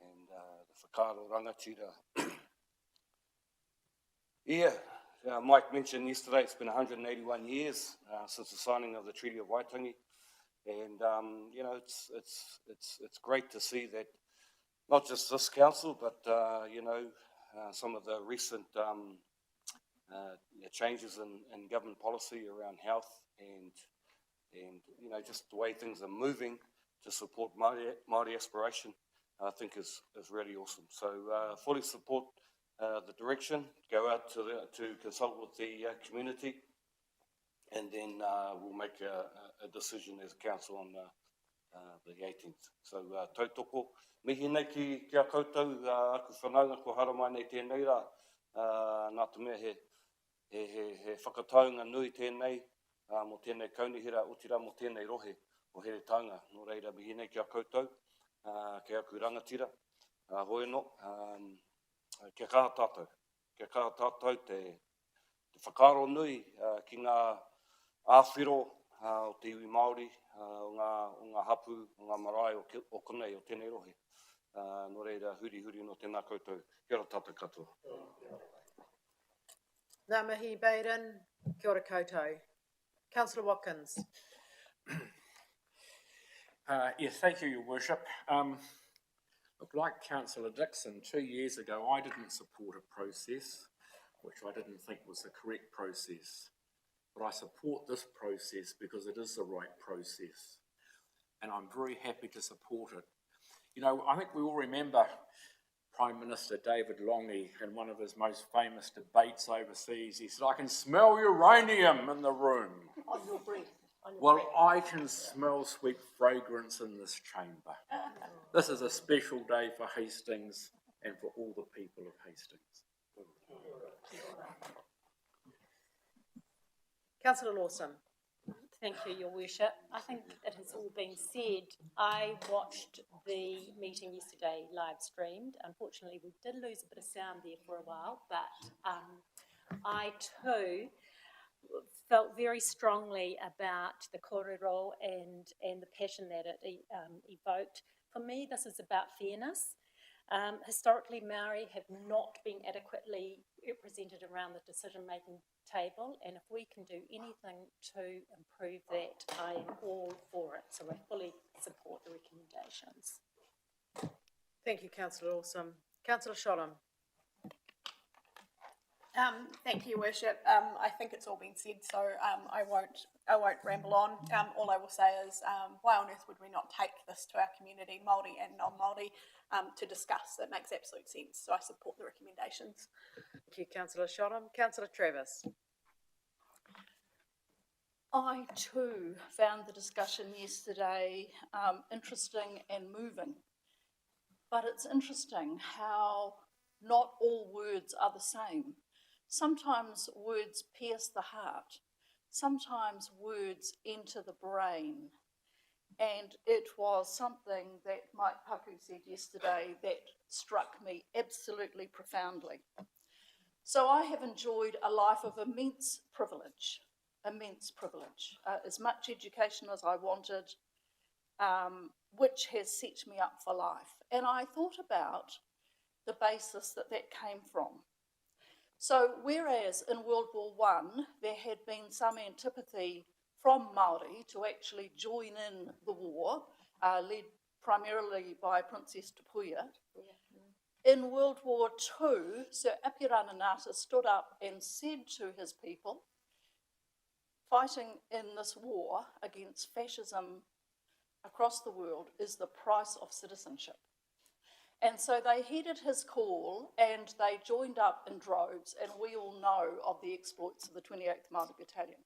Speaker 6: and the whakaaro rangatira. Mike mentioned yesterday it's been 181 years since the signing of the Treaty of Waitangi, and it's great to see that not just this council, but some of the recent changes in government policy around health and just the way things are moving to support Māori aspiration, I think is really awesome. So fully support the direction, go out to consult with the community, and then we'll make a decision as a council on the 18th. So tautoko, mihi nei ki a koutou, aku whanaunga ko haramai nei tēnei rā, nā te mea he whakataunga nui tēnei, mo tēnei kaunihira utira mo tēnei rohe o here taunga. Nō reira, mihi nei ki a koutou, ke aku rangatira, hoi no, kia kaha tātou te whakaaro nui ki ngā āwhiro o te iwi Māori, o ngā hapu, o ngā marae o konei o tēnei rohe. Nō reira, huri no tēnā koutou. Kia ora tātou katoa.
Speaker 1: Ngā mihi Baden, kia ora koutou. Councillor Watkins.
Speaker 3: Yes, thank you, Your Worship. Look, like Councillor Dixon, 2 years ago, I didn't support a process which I didn't think was the correct process. But I support this process because it is the right process. And I'm very happy to support it. You know, I think we all remember Prime Minister David Lange in one of his most famous debates overseas. He said, "I can smell uranium in the room."
Speaker 15: On your breath.
Speaker 3: Well, I can smell sweet fragrance in this chamber. This is a special day for Hastings and for all the people of Hastings.
Speaker 1: Councillor Lawson.
Speaker 16: Thank you, Your Worship. I think it has all been said. I watched the meeting yesterday live streamed. Unfortunately, we did lose a bit of sound there for a while, but I too felt very strongly about the kōrero and the passion that it evoked. For me, this is about fairness. Historically, Māori have not been adequately represented around the decision-making table, and if we can do anything to improve that, I am all for it. So I fully support the recommendations.
Speaker 1: Thank you, Councillor Lawson. Councillor Shodham.
Speaker 4: Thank you, Your Worship. I think it's all been said, so I won't ramble on. All I will say is, why on earth would we not take this to our community, Māori and non-Māori, to discuss? It makes absolute sense. So I support the recommendations.
Speaker 1: Thank you, Councillor Shodham. Councillor Travis.
Speaker 15: I too found the discussion yesterday interesting and moving. But it's interesting how not all words are the same. Sometimes words pierce the heart. Sometimes words enter the brain. And it was something that Mike Paku said yesterday that struck me absolutely profoundly. So I have enjoyed a life of immense privilege, as much education as I wanted, which has set me up for life. And I thought about the basis that came from. So whereas in World War I there had been some antipathy from Māori to actually join in the war, led primarily by Princess Tupuia, in World War II, Sir Apirananata stood up and said to his people, fighting in this war against fascism across the world is the price of citizenship. And so they heeded his call and they joined up in droves, and we all know of the exploits of the 28th Māori Battalion.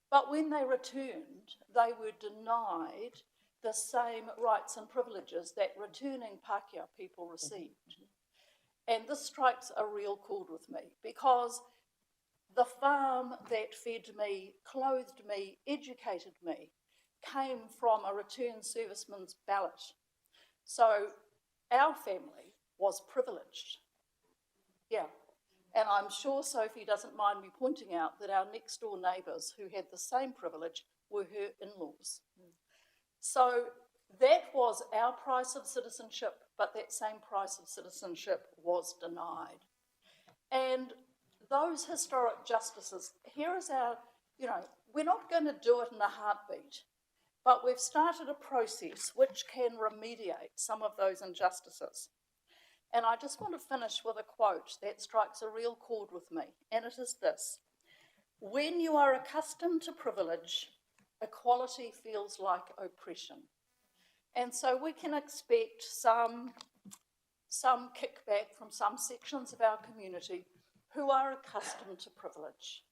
Speaker 15: But when they returned, they were denied the same rights and privileges that returning Pākehā people received. And this strikes a real chord with me, because the farm that fed me, clothed me, educated me, came from a returned serviceman's ballot. So our family was privileged. Yeah. And I'm sure Sophie doesn't mind me pointing out that our next door neighbours who had the same privilege were her in-laws. So that was our price of citizenship, but that same price of citizenship was denied. And those historic justices, here is our, we're not going to do it in a heartbeat, but we've started a process which can remediate some of those injustices. And I just want to finish with a quote that strikes a real chord with me, and it is this: when you are accustomed to privilege, equality feels like oppression. And so we can expect some kickback from some sections of our community who are accustomed to privilege.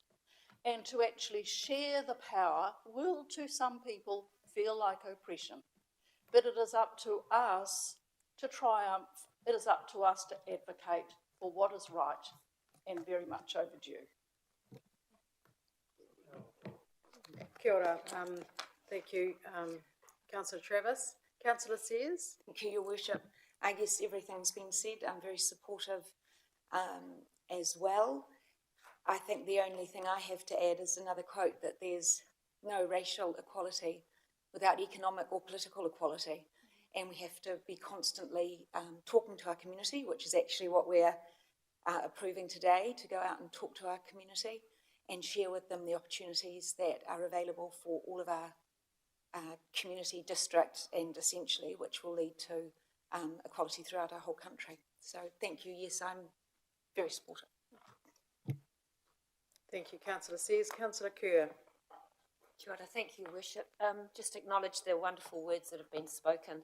Speaker 15: And to actually share the power will, to some people, feel like oppression. But it is up to us to triumph. It is up to us to advocate for what is right and very much overdue.
Speaker 1: Kia ora. Thank you, Councillor Travis. Councillor Sears.
Speaker 17: Thank you, Your Worship. I guess everything's been said. I'm very supportive as well. I think the only thing I have to add is another quote, that there's no racial equality without economic or political equality. and we have to be constantly talking to our community, which is actually what we're approving today, to go out and talk to our community and share with them the opportunities that are available for all of our community districts, and essentially which will lead to equality throughout our whole country. So thank you. Yes, I'm very supportive.
Speaker 1: Thank you, Councillor Sears. Councillor Kerr.
Speaker 12: Kia ora, thank you, Worship. Just acknowledge the wonderful words that have been spoken.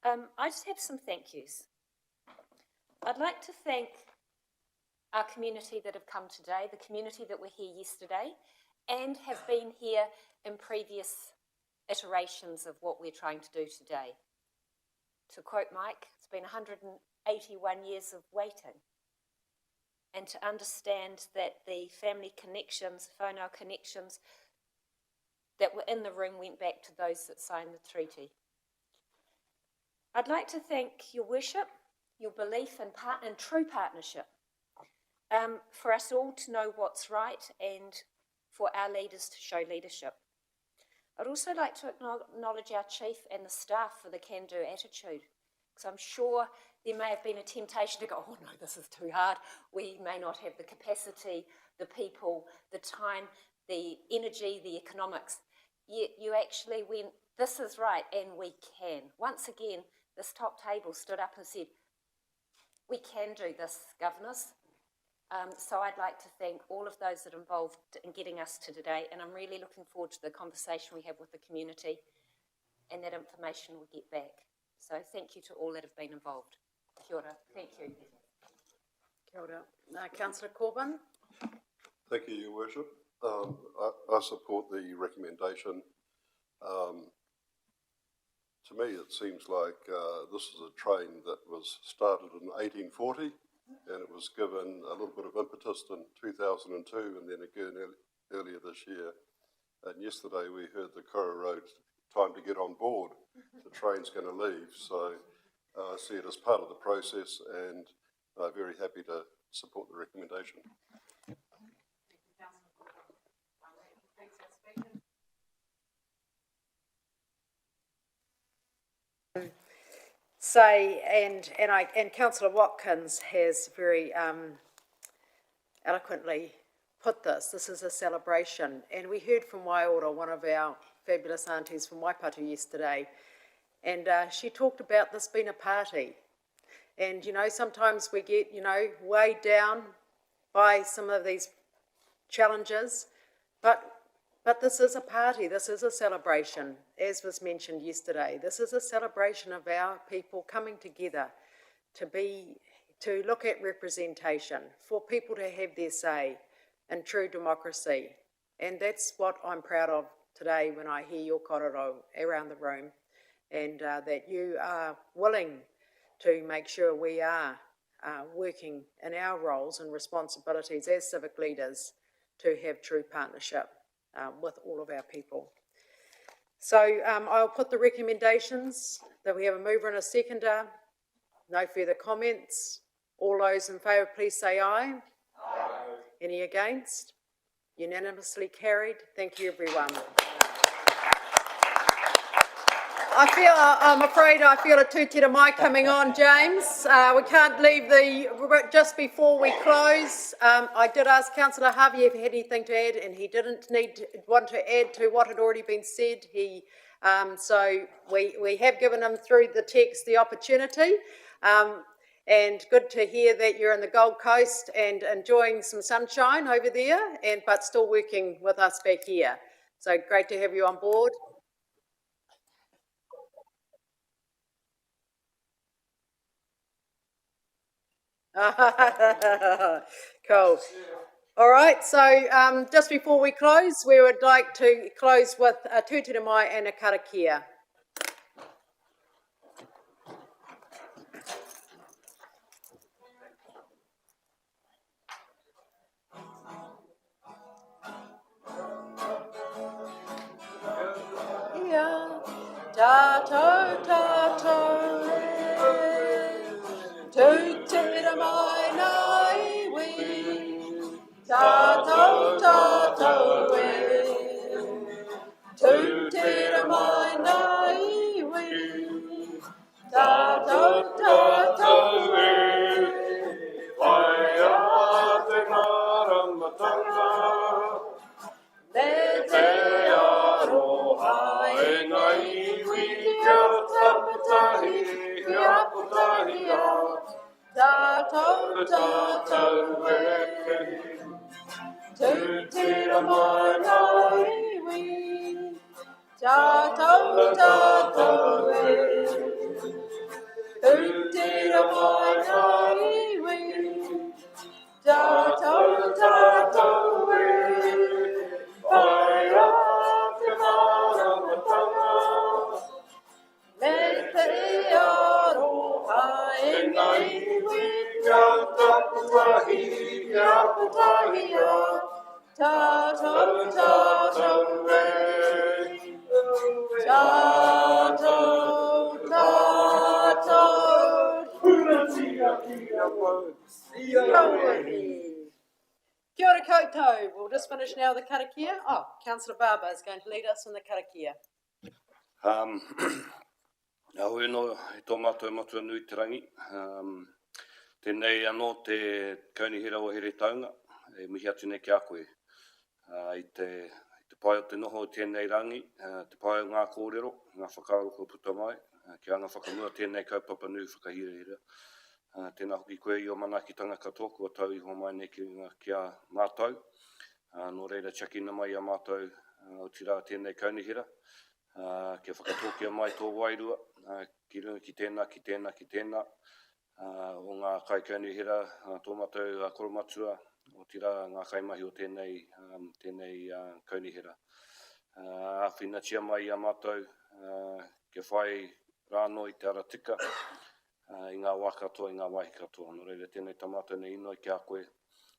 Speaker 12: I just have some thank yous. I'd like to thank our community that have come today, the community that were here yesterday, and have been here in previous iterations of what we're trying to do today. To quote Mike, it's been 181 years of waiting. And to understand that the family connections, whānau connections that were in the room went back to those that signed the treaty. I'd like to thank your worship, your belief in true partnership, for us all to know what's right and for our leaders to show leadership. I'd also like to acknowledge our chief and the staff for the can-do attitude, because I'm sure there may have been a temptation to go, oh no, this is too hard. We may not have the capacity, the people, the time, the energy, the economics. Yet you actually went, this is right, and we can. Once again, this top table stood up and said, we can do this, governors. So I'd like to thank all of those that are involved in getting us to today, and I'm really looking forward to the conversation we have with the community and that information we'll get back. So thank you to all that have been involved. Kia ora. Thank you.
Speaker 1: Kia ora. Councillor Corbyn.
Speaker 11: Thank you, Your Worship. I support the recommendation. To me, it seems like this is a train that was started in 1840, and it was given a little bit of impetus in 2002 and then again earlier this year. And yesterday we heard the Kura Road, time to get on board. The train's going to leave, so I see it as part of the process, and I'm very happy to support the recommendation.
Speaker 1: And Councillor Watkins has very eloquently put this. This is a celebration, and we heard from Waiora, one of our fabulous aunties from Waipatu yesterday, and she talked about this being a party. And you know, sometimes we get weighed down by some of these challenges, but this is a party, this is a celebration, as was mentioned yesterday. This is a celebration of our people coming together to look at representation, for people to have their say in true democracy. And that's what I'm proud of today when I hear your korero around the room, and that you are willing to make sure we are working in our roles and responsibilities as civic leaders to have true partnership with all of our people. So I'll put the recommendations that we have a mover and a seconder. No further comments. All those in favour, please say aye. Aye. Any against? Unanimously carried. Thank you, everyone. I'm afraid I feel a tūtira mai coming on, James. We can't leave just before we close. I did ask Councillor Harvey if he had anything to add, and he didn't want to add to what had already been said. So we have given him through the text the opportunity. And good to hear that you're in the Gold Coast and enjoying some sunshine over there, but still working with us back here. So great to have you on board. Cool. All right, so just before we close, we would like to close with a tūtira mai and a karakia. Tātou, tātou, tūtira mai nā iwi. Tātou, tātou, tūtira mai nā iwi.
Speaker 6: amatanga. Me te aroha e ngai iwi kia taputahi, kia putahi a. Tātou e kehi. Tūtira mai ngā iwi. Tātou e. Tūtira mai ngā iwi. Tātou e. Pai a te māramatanga. Me te aroha e ngā iwi. Kia taputahi, kia putahi a. Tātou e. Puratia kia words.
Speaker 1: Kia ora koutou. We'll just finish now the karakia. Oh, Councillor Barber is going to lead us in the karakia.
Speaker 6: Nā hui no e tō mātou matua nui te rangi. Tēnei anō te kaunihira o here taunga, e mihi atu nei ki a koe. I te pai o te noho o tēnei rangi, te pai o ngā kōrero, ngā whakaaro ko puta mai, ki anga whakamua tēnei kaupapa nui whakahirehira. Tēnā hoki koe i o mana ki tanga katoa, kua tau i ho mai nei ki a mātou. Nō reira chakina mai a mātou o tira tēnei kaunihira. Kia whakatōkia mai tō wairua, ki runga ki tēnā, ki tēnā, ki tēnā. O ngā kai kaunihira, tō mātou koromatua, o tira ngā kaimahi o tēnei kaunihira. Whina tia mai a mātou, kia whai rāno i te aratika, i ngā wā katoa, i ngā waihi katoa. Nō reira tēnei tamātou nei inoi ki a koe,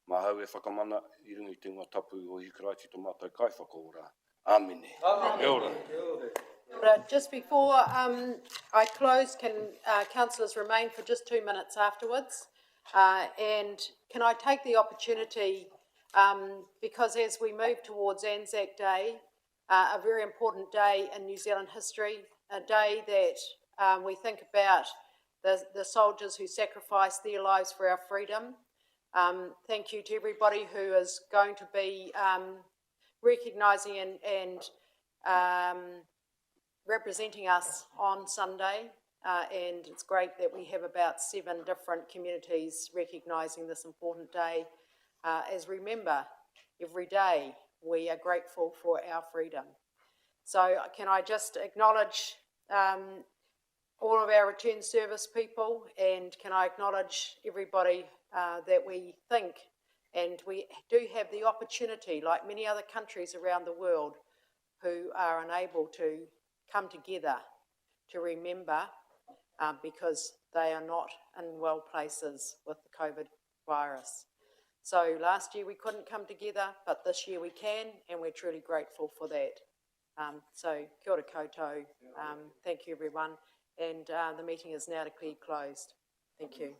Speaker 6: mā hau e whakamana, i runga i te ngā tapu o hikaraiti tō mātou kai whakaora. Āmine. Kia ora.
Speaker 1: But just before I close, can councillors remain for just 2 minutes afterwards? And can I take the opportunity, because as we move towards Anzac Day, a very important day in New Zealand history, a day that we think about the soldiers who sacrificed their lives for our freedom. Thank you to everybody who is going to be recognising and representing us on Sunday, and it's great that we have about 7 different communities recognising this important day. As remember, every day we are grateful for our freedom. So can I just acknowledge all of our return service people, and can I acknowledge everybody that we think, and we do have the opportunity, like many other countries around the world, who are unable to come together to remember because they are not in well places with the COVID virus. So last year we couldn't come together, but this year we can, and we're truly grateful for that. So kia ora koutou, thank you everyone, and the meeting is now declared closed. Thank you.